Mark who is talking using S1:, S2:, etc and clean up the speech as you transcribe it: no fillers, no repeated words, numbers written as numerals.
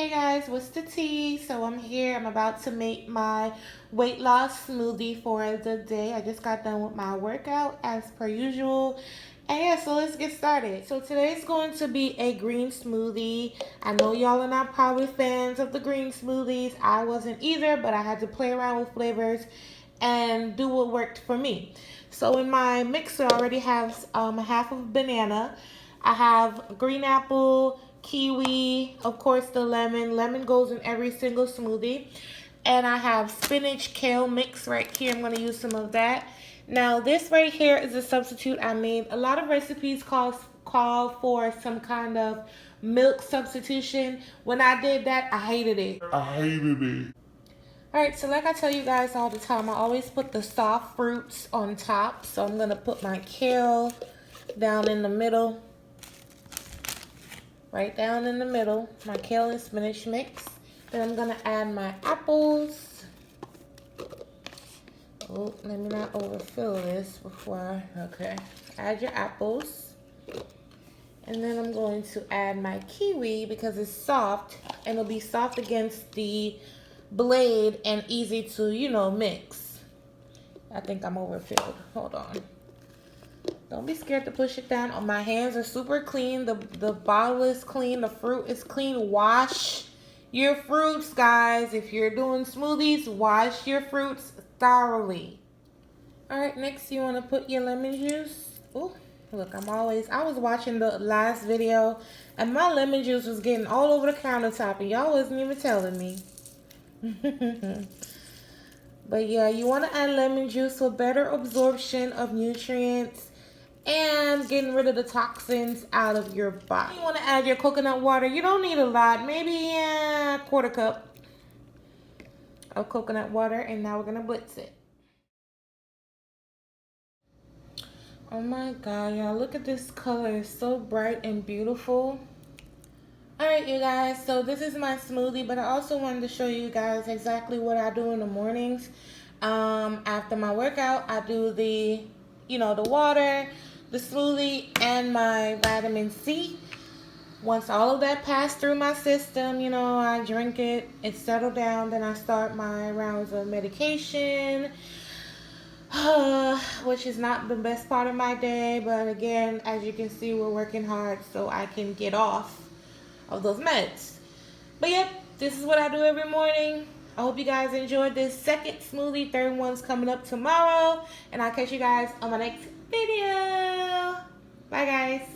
S1: Hey guys, what's the tea? So I'm here. I'm about to make my weight loss smoothie for the day. I just got done with my workout as per usual. And yeah, so let's get started. So today's going to be a green smoothie. I know y'all are not probably fans of the green smoothies. I wasn't either, but I had to play around with flavors and do what worked for me. So in my mixer, I already have half of banana. I have green apple, kiwi, of course the lemon. Lemon goes in every single smoothie. And I have spinach kale mix right here. I'm going to use some of that. Now this right here is a substitute I made. A lot of recipes call for some kind of milk substitution. When I did that, I hated it. Alright, so like I tell you guys all the time, I always put the soft fruits on top. So I'm going to put my kale down in the middle. Right down in the middle, my kale and spinach mix. Then I'm going to add my apples. Oh, let me not overfill this before okay. Add your apples. And then I'm going to add my kiwi because it's soft. And it'll be soft against the blade and easy to, mix. I think I'm overfilled. Hold on. Don't be scared to push it down. Oh, my hands are super clean. The bottle is clean. The fruit is clean. Wash your fruits, guys. If you're doing smoothies, wash your fruits thoroughly. All right, next you want to put your lemon juice. Oh, look, I was watching the last video, and my lemon juice was getting all over the countertop, and y'all wasn't even telling me. But yeah, you want to add lemon juice for better absorption of nutrients and getting rid of the toxins out of your body. You want to add your coconut water. You don't need a lot, maybe a quarter cup of coconut water, and now we're going to blitz it. Oh my god, y'all, look at this color. It's so bright and beautiful. Alright, you guys, so this is my smoothie, but I also wanted to show you guys exactly what I do in the mornings. After my workout, I do the water, the smoothie, and my vitamin C. Once all of that passed through my system, I drink it, it settled down, then I start my rounds of medication, which is not the best part of my day, but again, as you can see, we're working hard so I can get off of those meds. But yep, this is what I do every morning. I hope you guys enjoyed this second smoothie. Third one's coming up tomorrow. And I'll catch you guys on my next video. Bye, guys.